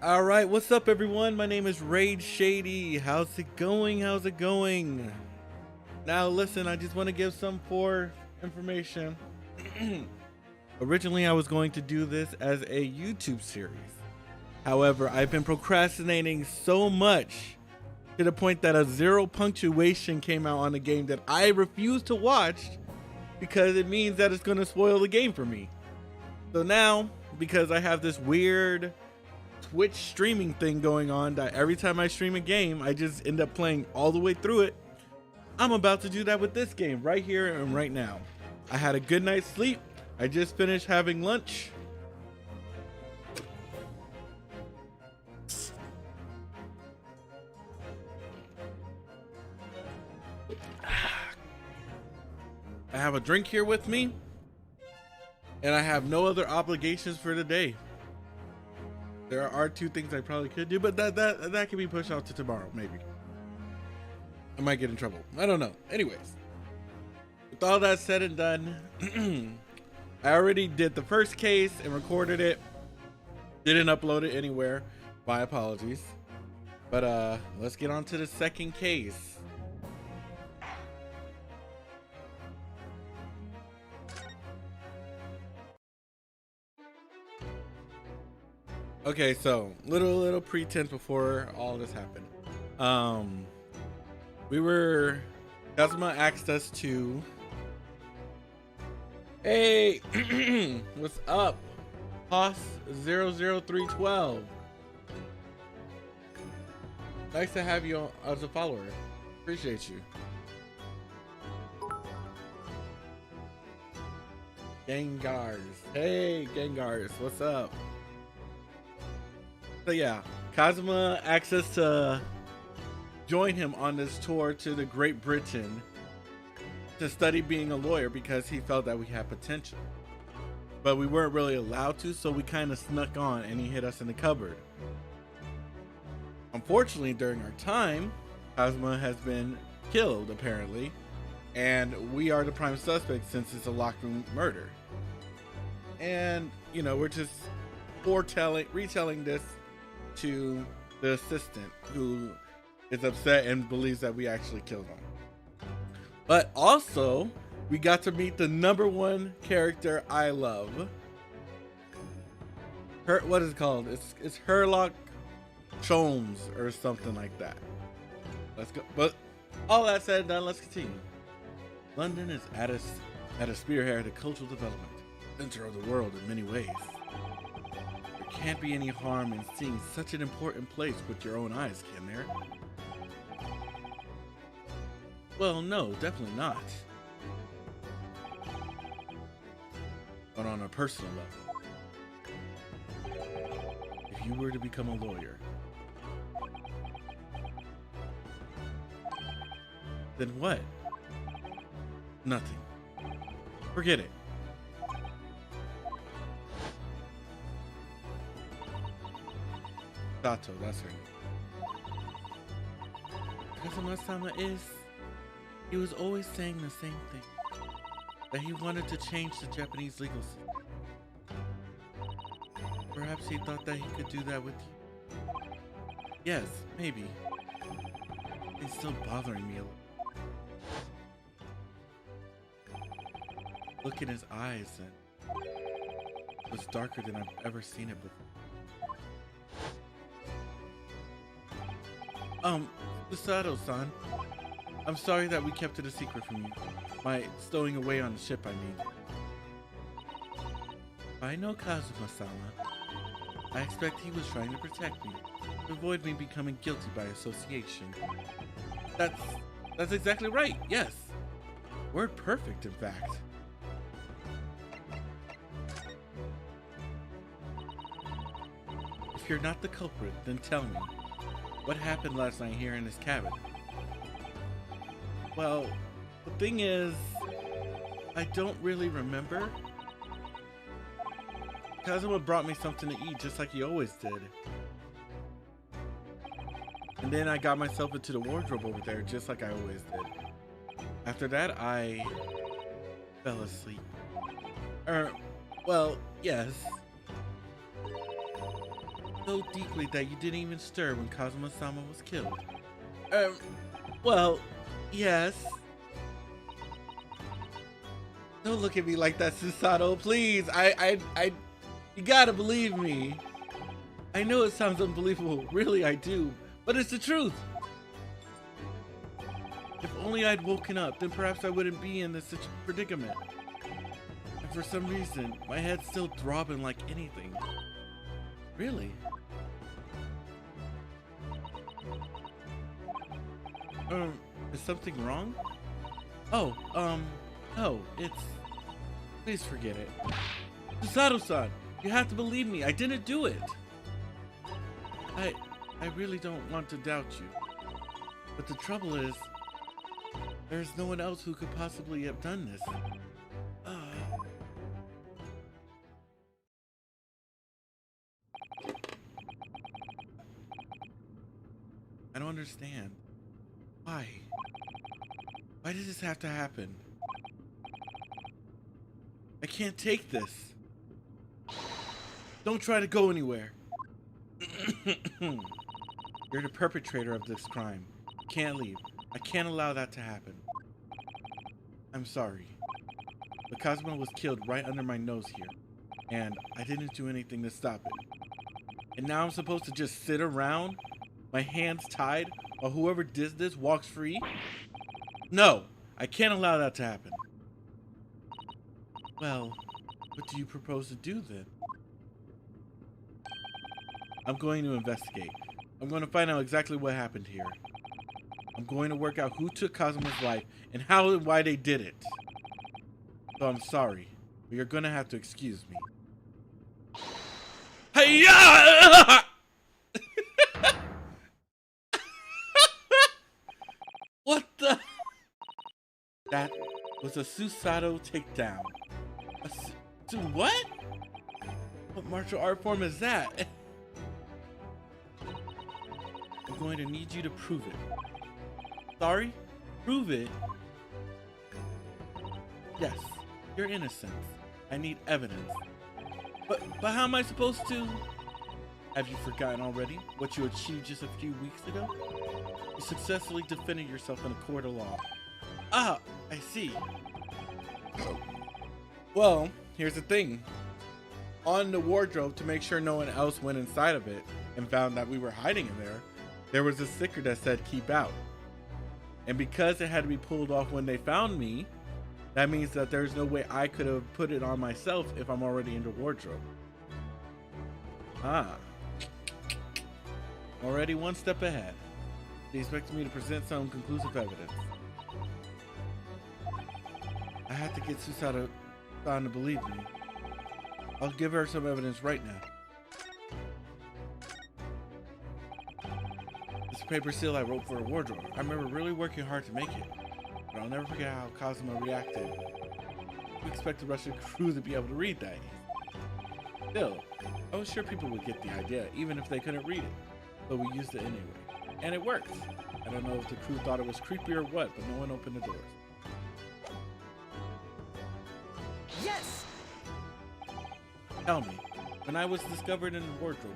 All right, what's up, everyone? My name is Shadey. How's it going? How's it going? Now, listen, I just want to give some information. Originally, I was going to do this as a YouTube series. However, I've been procrastinating so much to the point that a 0 punctuation came out on a game that I refuse to watch because it means that it's going to spoil the game for me. So now, because I have this weird Twitch streaming thing going on that every time I stream a game, I just end up playing all the way through it, I'm about to do that with this game right here and right now. I had a good night's sleep. I just finished having lunch. I have a drink here with me, and I have no other obligations for the day. There are 2 things I probably could do, but that can be pushed out to tomorrow, maybe. I might get in trouble. I don't know. Anyways, with all that said and done, I already did the first case and recorded it. Didn't upload it anywhere. My apologies. But let's get on to the second case. Okay, so little pretense before all this happened. Kazuma asked us to, hey, what's up? Hoss 00312. Nice to have you as a follower. Appreciate you. Gengars. Hey, Gengars, what's up? So yeah, Kazuma asked us to join him on this tour to the Great Britain to study being a lawyer because he felt that we had potential. But we weren't really allowed to, so we kind of snuck on and he hid us in the cupboard. Unfortunately, during our time, Kazuma has been killed, apparently, and we are the prime suspect since it's a locked room murder. And, you know, we're just retelling this to the assistant, who is upset and believes that we actually killed him. But also, we got to meet the #1 character I love. What is it called? It's Herlock Sholmes or something like that. Let's go. But all that said and done, let's continue. London is at a spearhead of cultural development, center of the world in many ways. Can't be any harm in seeing such an important place with your own eyes, can there? Well, no, definitely not. But on a personal level, if you were to become a lawyer, then what? Nothing. Forget it. Sato, that's her name. Kazuma-sama he was always saying the same thing, that he wanted to change the Japanese legal system. Perhaps he thought that he could do that with you. Yes, maybe. It's still bothering me a little. Look in his eyes, and it was darker than I've ever seen it before. Sato-san, I'm sorry that we kept it a secret from you. My stowing away on the ship, I mean. I know Kazuma-sama. I expect he was trying to protect me, to avoid me becoming guilty by association. That's exactly right, yes. Word perfect, in fact. If you're not the culprit, then tell me. What happened last night here in this cabin? Well, the thing is, I don't really remember. Kazuma brought me something to eat just like he always did. And then I got myself into the wardrobe over there just like I always did. After that, I fell asleep. Well, yes. So deeply that you didn't even stir when Kazuma-sama was killed. Um, well, yes. Don't look at me like that, Susato, please. You gotta believe me. I know it sounds unbelievable, really I do, but it's the truth. If only I'd woken up, then perhaps I wouldn't be in this such predicament. And for some reason, my head's still throbbing like anything. Really? Is something wrong? Oh, no, it's... Please forget it. Susato-san, you have to believe me, I didn't do it. I really don't want to doubt you. But the trouble is, there's no one else who could possibly have done this. I don't understand. Why? Why did this have to happen? I can't take this. Don't try to go anywhere. You're the perpetrator of this crime. You can't leave. I can't allow that to happen. I'm sorry. But Cosmo was killed right under my nose here. And I didn't do anything to stop it. And now I'm supposed to just sit around? My hands tied while whoever did this walks free? No! I can't allow that to happen. Well, what do you propose to do then? I'm going to investigate. I'm going to find out exactly what happened here. I'm going to work out who took Cosmo's life and how and why they did it. So I'm sorry, but you're going to have to excuse me. Hi-ya! What the? That was a Susato takedown. What? What martial art form is that? I'm going to need you to prove it. Sorry? Prove it? Yes, you're innocent. I need evidence. But how am I supposed to? Have you forgotten already what you achieved just a few weeks ago? You successfully defended yourself in a court of law. Ah, I see. Well, here's the thing. On the wardrobe, to make sure no one else went inside of it and found that we were hiding in there was a sticker that said keep out. And because it had to be pulled off when they found me, that means that there's no way I could have put it on myself if I'm already in the wardrobe. Ah. Already one step ahead. They expected me to present some conclusive evidence. I have to get Susato-san to believe me. I'll give her some evidence right now. This paper seal I wrote for a wardrobe. I remember really working hard to make it. But I'll never forget how Cosmo reacted. We expect the Russian crew to be able to read that. Still, I was sure people would get the idea, even if they couldn't read it. But we used it anyway. And it worked. I don't know if the crew thought it was creepy or what, but no one opened the doors. Yes! Tell me, when I was discovered in the wardrobe.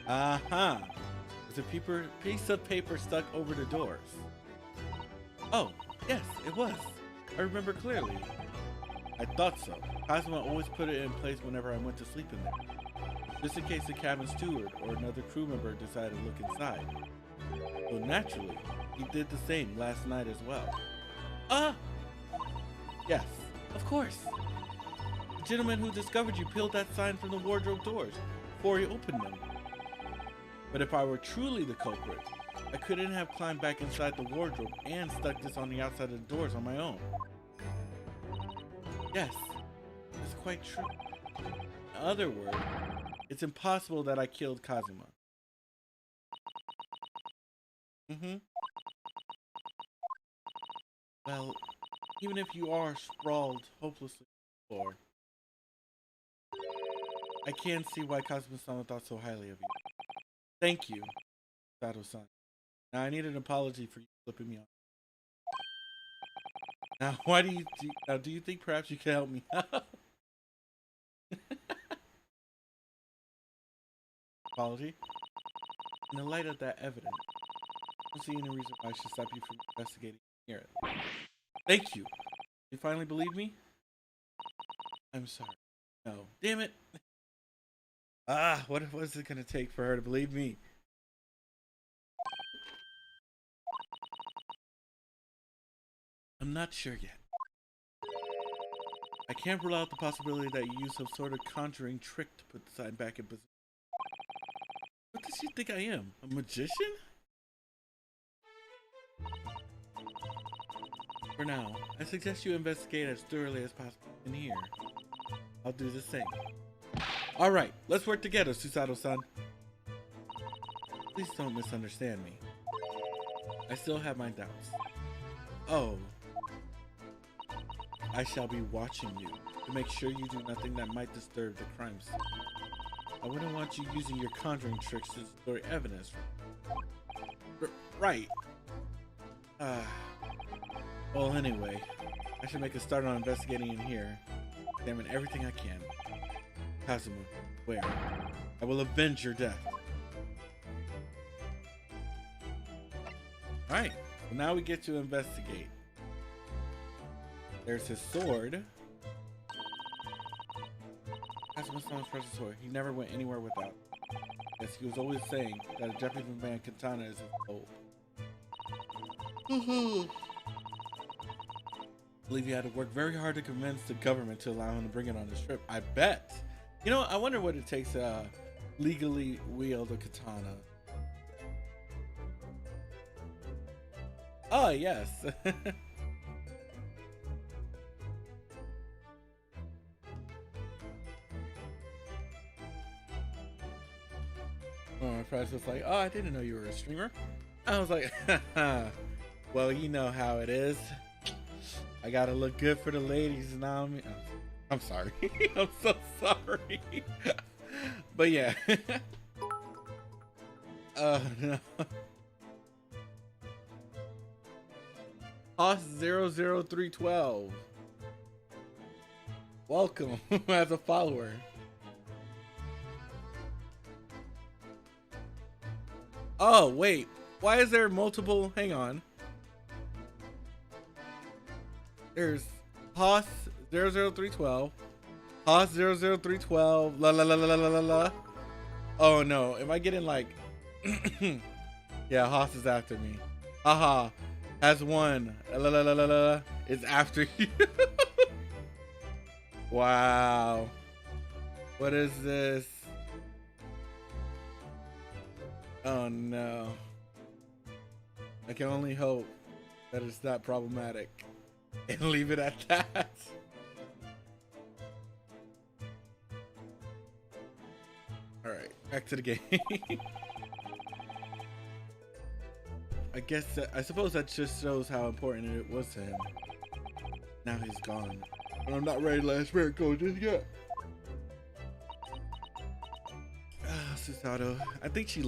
Uh-huh. There's a piece of paper stuck over the doors. Oh, yes, it was. I remember clearly. I thought so. Cosmo always put it in place whenever I went to sleep in there. Just in case the cabin steward or another crew member decided to look inside. So naturally, he did the same last night as well. Ah! Yes, of course. The gentleman who discovered you peeled that sign from the wardrobe doors before he opened them. But if I were truly the culprit, I couldn't have climbed back inside the wardrobe and stuck this on the outside of the doors on my own. Yes, it's quite true. In other words, it's impossible that I killed Kazuma. Well, even if you are sprawled hopelessly on the floor, I can see why Kazuma-sama thought so highly of you. Thank you, Sato-san. Now I need an apology for you flipping me off. Now, do you think perhaps you can help me out? apology. In the light of that evidence, I don't see any reason why I should stop you from investigating here. Thank you. You finally believe me? I'm sorry. No. Damn it. What was it gonna take for her to believe me? I'm not sure yet. I can't rule out the possibility that you use some sort of conjuring trick to put the sign back in position. What does she think I am? A magician? For now, I suggest you investigate as thoroughly as possible in here. I'll do the same. Alright, let's work together, Susato-san. Please don't misunderstand me. I still have my doubts. Oh. I shall be watching you to make sure you do nothing that might disturb the crime scene. I wouldn't want you using your conjuring tricks to destroy evidence. Right. Well, anyway, I should make a start on investigating in here. Examine everything I can. Kazuma, where? I will avenge your death. Alright, so now we get to investigate. There's his sword. Kazuma-san's precious sword. He never went anywhere without. Yes, he was always saying that a Japanese man katana is his hope. I believe he had to work very hard to convince the government to allow him to bring it on his trip. I bet. You know, I wonder what it takes to legally wield a katana. Oh, yes. My friend was like, oh, I didn't know you were a streamer. I was like, well, you know how it is. I gotta look good for the ladies now. I'm sorry. I'm so sorry. But yeah. Oh no. Hoss 00312. Welcome as a follower. Oh, wait. Why is there multiple? Hang on. There's Hoss 00312. Hoss 00312. La la la la la la la. Oh no. Am I getting like. Yeah, Hoss is after me. Haha. Has one. La la la la la. Is after you. Wow. What is this? Oh no. I can only hope that it's not problematic and leave it at that. Alright, back to the game. I suppose that just shows how important it was to him. Now he's gone. But I'm not ready to let his spirit go just yet. Susato. I think she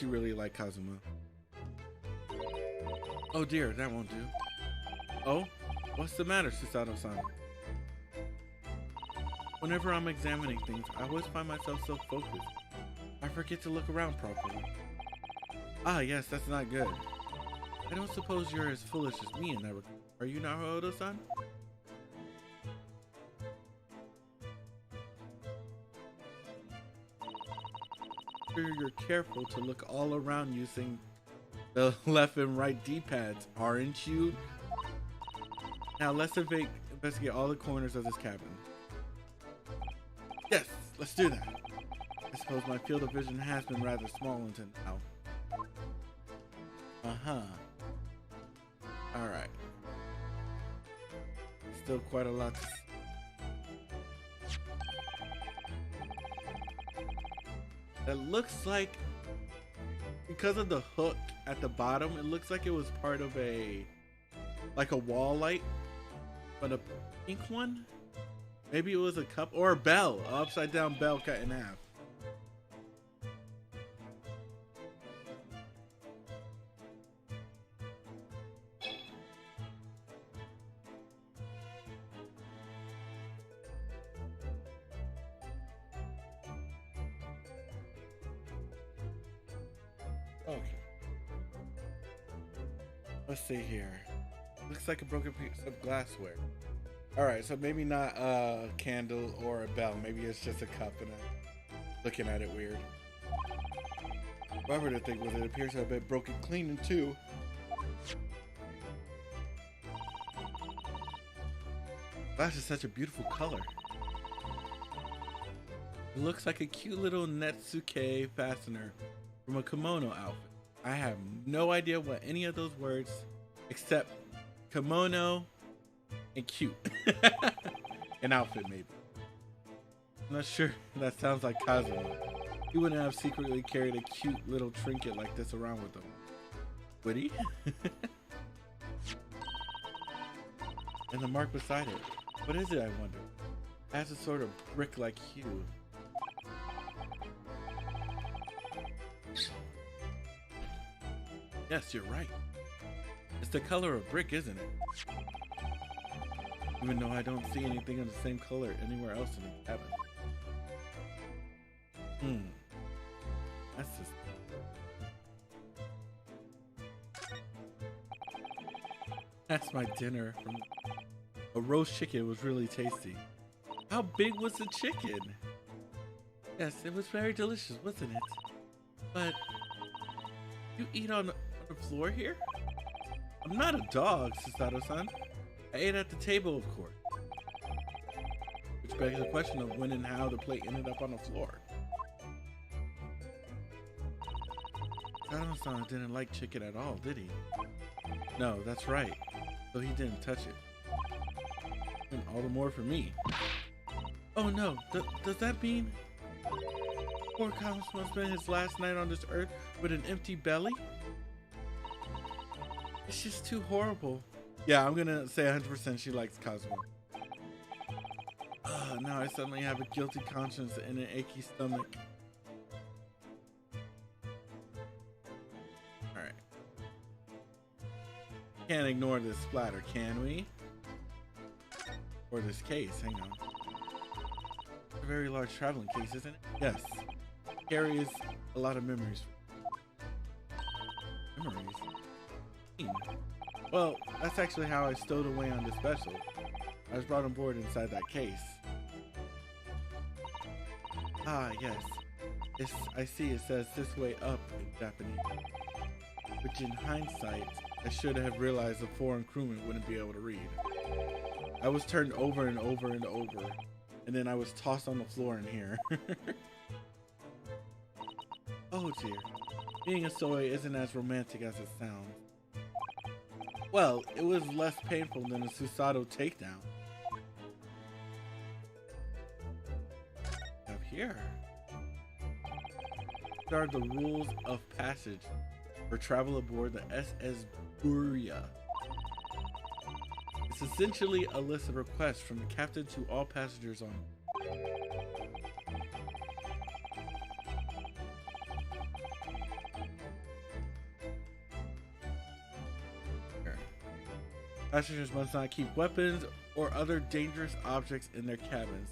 really liked Kazuma. Oh dear, that won't do. Oh? What's the matter, Susato-san? Whenever I'm examining things, I always find myself so focused. I forget to look around properly. Ah, yes, that's not good. I don't suppose you're as foolish as me in that regard. Are you Naruto-san? You're careful to look all around using the left and right D-pads, aren't you? Now let's investigate all the corners of this cabin. Yes, let's do that. I suppose my field of vision has been rather small until now. Alright. Still quite a lot to see. It looks like, because of the hook at the bottom, it looks like it was part of a wall light, but a pink one? Maybe it was a cup or a bell, an upside down bell cut in half. Let's see here. Looks like a broken piece of glassware. All right, so maybe not a candle or a bell. Maybe it's just a cup and I'm looking at it weird. Whatever the thing was, it appears to have been broken clean in two. Glass is such a beautiful color. It looks like a cute little Netsuke fastener from a kimono outfit. I have no idea what any of those words except kimono and cute. An outfit maybe. I'm not sure that sounds like Kazuma. He wouldn't have secretly carried a cute little trinket like this around with him. Would he? And the mark beside it. What is it, I wonder? It has a sort of brick-like hue. Yes, you're right. It's the color of brick, isn't it? Even though I don't see anything of the same color anywhere else in the cabin. That's just... That's my dinner. A roast chicken was really tasty. How big was the chicken? Yes, it was very delicious, wasn't it? But you eat on the floor here? I'm not a dog, Susato-san. I ate at the table, of course. Which begs the question of when and how the plate ended up on the floor. Susato-san didn't like chicken at all, did he? No, that's right. So he didn't touch it. And all the more for me. Oh no, does that mean poor Kazuma spent his last night on this earth with an empty belly? It's just too horrible. Yeah, I'm gonna say 100% she likes Kazuma. Now I suddenly have a guilty conscience and an achy stomach. Alright. Can't ignore this splatter, can we? Or this case, hang on. It's a very large traveling case, isn't it? Yes. Carries a lot of memories. Memories? Well, that's actually how I stowed away on this vessel. I was brought on board inside that case. Ah, yes. I see it says this way up in Japanese. Which in hindsight, I should have realized a foreign crewman wouldn't be able to read. I was turned over and over and over, and then I was tossed on the floor in here. Oh dear. Being a soy isn't as romantic as it sounds. Well, it was less painful than a Susato takedown. Up here. These are the rules of passage for travel aboard the SS Buria. It's essentially a list of requests from the captain to all passengers on. Passengers must not keep weapons or other dangerous objects in their cabins.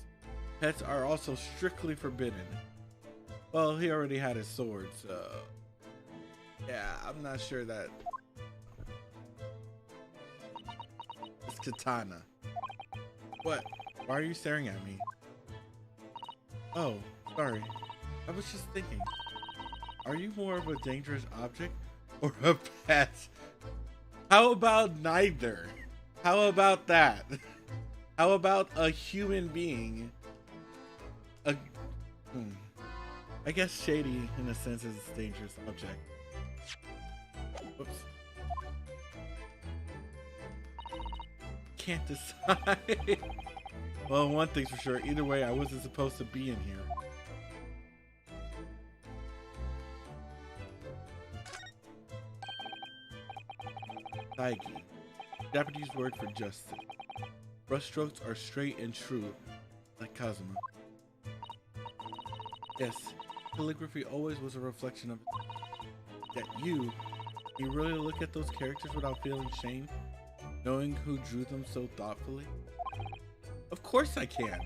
Pets are also strictly forbidden. Well, he already had his sword, so... Yeah, I'm not sure that... It's katana. What? Why are you staring at me? Oh, sorry. I was just thinking. Are you more of a dangerous object or a pet? How about neither? How about that? How about a human being? I guess Shadey, in a sense, is a dangerous object. Whoops. Can't decide. Well, one thing's for sure. Either way, I wasn't supposed to be in here. Taigi, Japanese word for justice. Brushstrokes are straight and true, like Kazuma. Yes, calligraphy always was a reflection of that you really look at those characters without feeling shame, knowing who drew them so thoughtfully? Of course I can.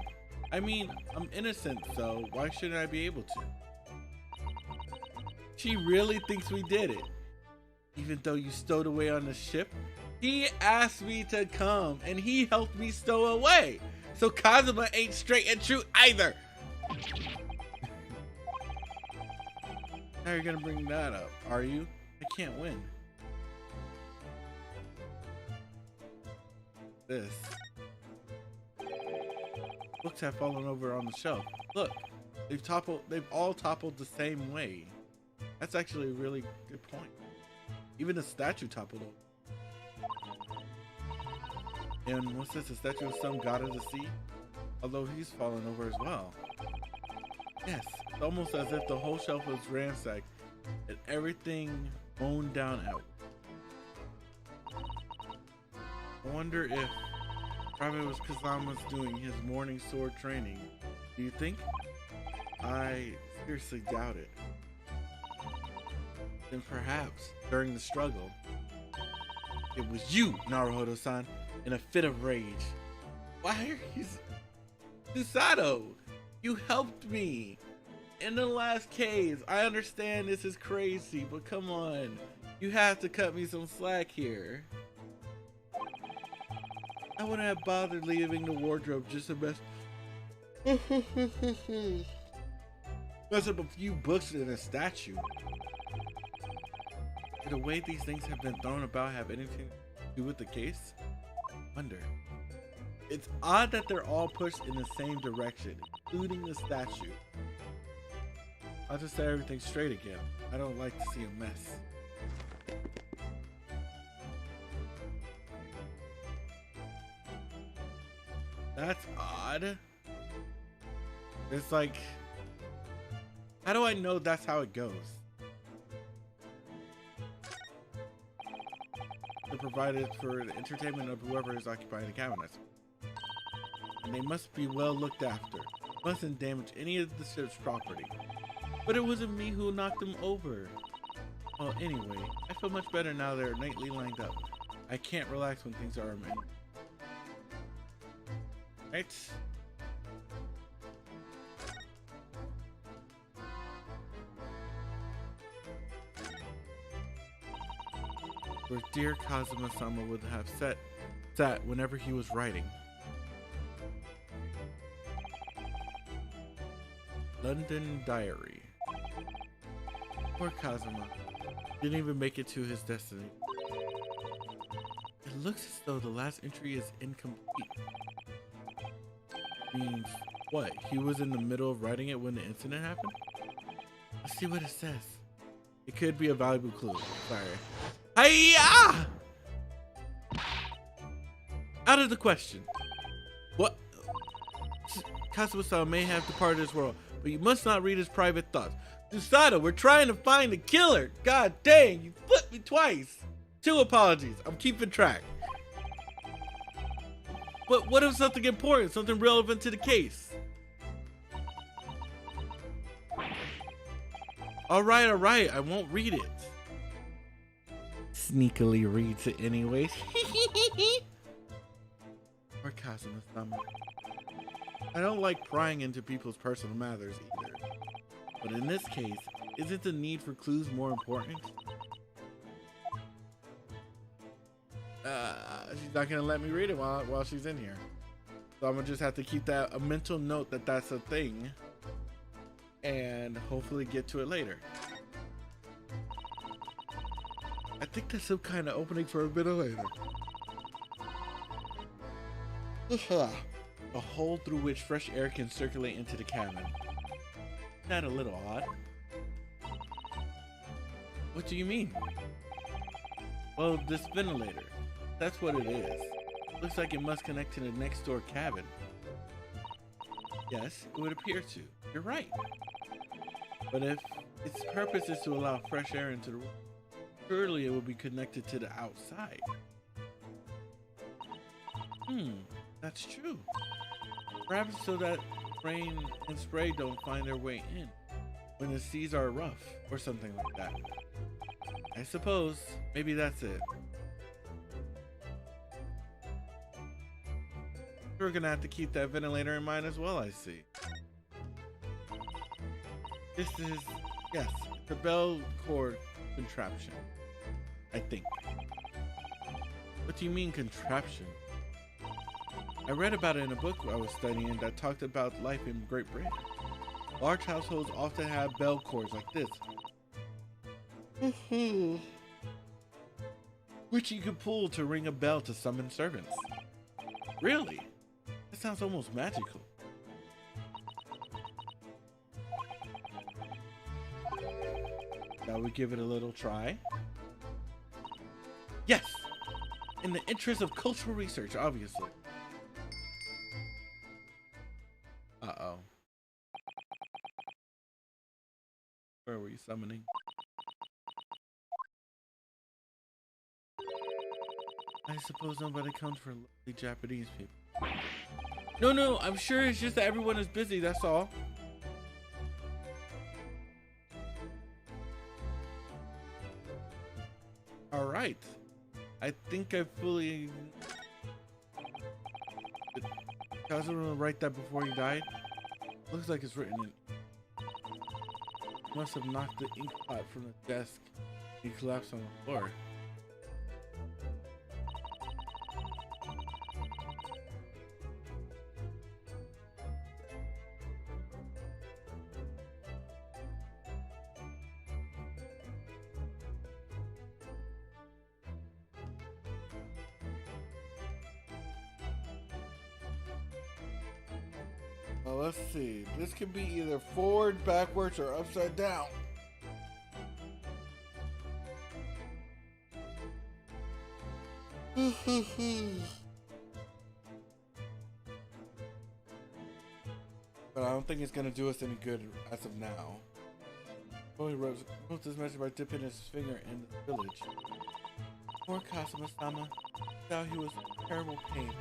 I mean, I'm innocent, so why shouldn't I be able to? She really thinks we did it. Even though you stowed away on the ship, he asked me to come and he helped me stow away. So Kazuma ain't straight and true either. How are you gonna bring that up? Are you? I can't win. This. Books have fallen over on the shelf. Look, they've all toppled the same way. That's actually a really good point. Even the statue toppled over. And what's this? A statue of some god of the sea? Although he's fallen over as well. Yes, it's almost as if the whole shelf was ransacked and everything blown down out. I wonder if probably was Kazama's doing his morning sword training. Do you think? I seriously doubt it. Then perhaps during the struggle, it was you, Naruhodo-san, in a fit of rage. Why are you... Susato, you helped me in the last cave. I understand this is crazy, but come on. You have to cut me some slack here. I wouldn't have bothered leaving the wardrobe just to mess up a few books and a statue. Did the way these things have been thrown about have anything to do with the case? Wonder. It's odd that they're all pushed in the same direction, including the statue. I'll just set everything straight again. I don't like to see a mess. That's odd. It's like, how do I know that's how it goes? They're provided for the entertainment of whoever is occupying the cabinets. And they must be well looked after. Mustn't damage any of the ship's property. But it wasn't me who knocked them over. Well, anyway, I feel much better now they're neatly lined up. I can't relax when things are a mess. Right? Where dear Kazuma-sama would have sat whenever he was writing. London Diary. Poor Kazuma. Didn't even make it to his destiny. It looks as though the last entry is incomplete. Means what? He was in the middle of writing it when the incident happened? Let's see what it says. It could be a valuable clue. Sorry. Hiya! Out of the question. What? Kazuma-san may have departed this world, but you must not read his private thoughts. Susato, we're trying to find the killer. God dang, you flipped me twice. 2 apologies. I'm keeping track. But what if something important, something relevant to the case? All right, I won't read it. Sneakily reads it anyways. Or Kazuma-sama. I don't like prying into people's personal matters either. But in this case, isn't the need for clues more important? She's not gonna let me read it while she's in here. So I'm gonna just have to keep that a mental note that that's a thing, and hopefully get to it later. I think that's some kind of opening for a ventilator. A hole through which fresh air can circulate into the cabin. Isn't that a little odd? What do you mean? Well, this ventilator. That's what it is. Looks like it must connect to the next door cabin. Yes, it would appear to. You're right. But if its purpose is to allow fresh air into the room, surely it would be connected to the outside. That's true. Perhaps so that rain and spray don't find their way in when the seas are rough or something like that. I suppose maybe that's it. We're gonna have to keep that ventilator in mind as well, I see. This is, yes, the bell cord contraption. I think. What do you mean contraption? I read about it in a book I was studying that talked about life in Great Britain. Large households often have bell cords like this, which you could pull to ring a bell to summon servants. Really? That sounds almost magical. Shall we give it a little try? Yes! In the interest of cultural research, obviously. Uh-oh. Where were you summoning? I suppose nobody comes for lovely Japanese people. No, I'm sure it's just that everyone is busy, that's all. Alright. I think I fully... Did Kazuma write that before he died? Looks like it's written in... Must have knocked the ink pot from the desk. He collapsed on the floor. Well, let's see. This can be either forward, backwards, or upside down. But I don't think it's gonna do us any good as of now. He wrote this message by dipping his finger in the village. Poor Kazuma-sama. Now he was in terrible pain.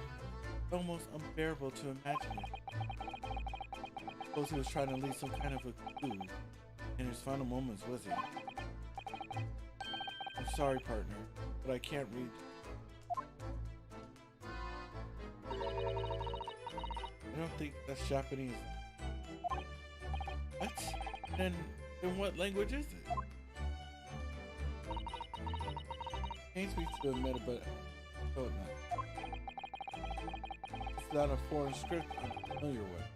Almost unbearable to imagine it. Suppose he was trying to leave some kind of a clue in his final moments, was he? I'm sorry, partner, but I can't read. I don't think that's Japanese. What? Then what language is it? Pains me to admit it, but I don't know. It's not a foreign script I'm familiar with.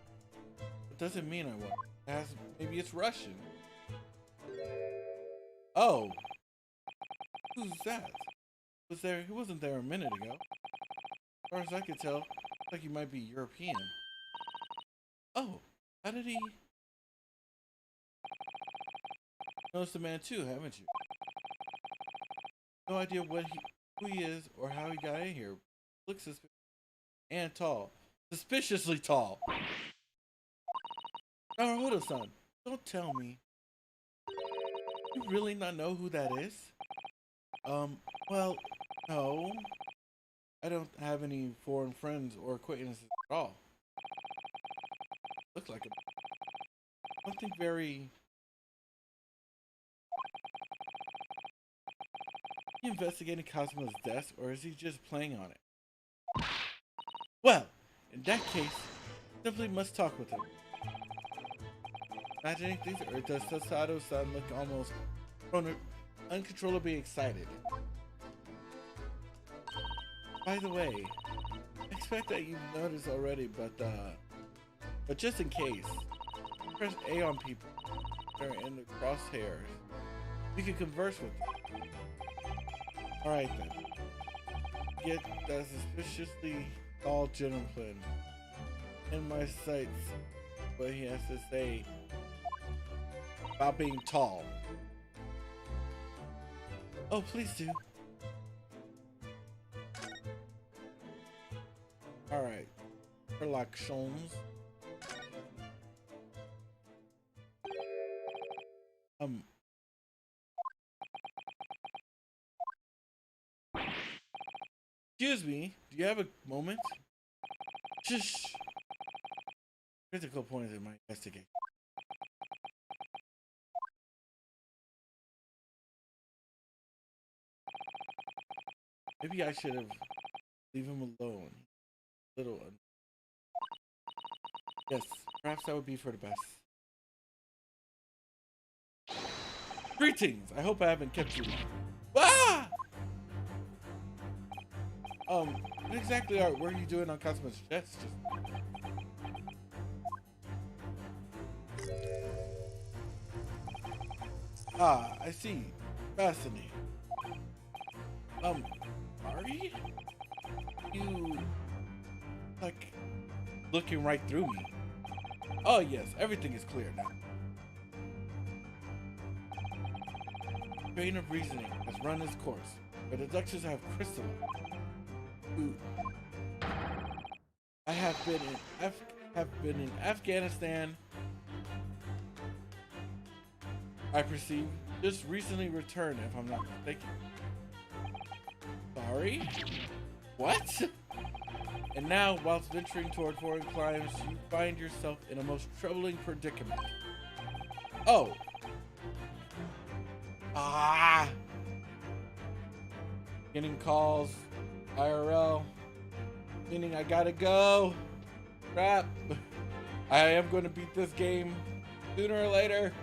It doesn't mean I won't. Maybe it's Russian. Oh. Who's that? He wasn't there a minute ago. As far as I could tell, looks like he might be European. Oh, how did he... Noticed the man too, haven't you? No idea who he is or how he got in here. Looks suspicious and tall. Suspiciously tall. Naruhodo-san, don't tell me. You really not know who that is? Well, no. I don't have any foreign friends or acquaintances at all. Looks like something very... Is he investigating Kazuma's desk, or is he just playing on it? Well, in that case, simply must talk with him. Imagining things, or does Sasato-san look almost uncontrollably excited? By the way, I expect that you've noticed already, but just in case, press A on people that are in the crosshairs. You can converse with them. Alright then. Get that suspiciously tall gentleman in my sights what he has to say about being tall. Oh, please do. Alright. Relaxons. Excuse me, do you have a moment? Shush. Critical point in my investigation. Maybe I should have leave him alone. Little. Yes, perhaps that would be for the best. Greetings. I hope I haven't kept you long. Ah! What exactly were you doing on Cosmo's chest? I see. Fascinating. Ari? You, like, looking right through me. Oh yes, everything is clear now. Train of reasoning has run its course. The deductions have crystallized. Ooh. I have been in Afghanistan. I perceive. Just recently returned, if I'm not mistaken. Sorry? What? And now, whilst venturing toward foreign climes, you find yourself in a most troubling predicament. Oh. Ah. Getting calls. IRL. Meaning I gotta go. Crap. I am going to beat this game sooner or later.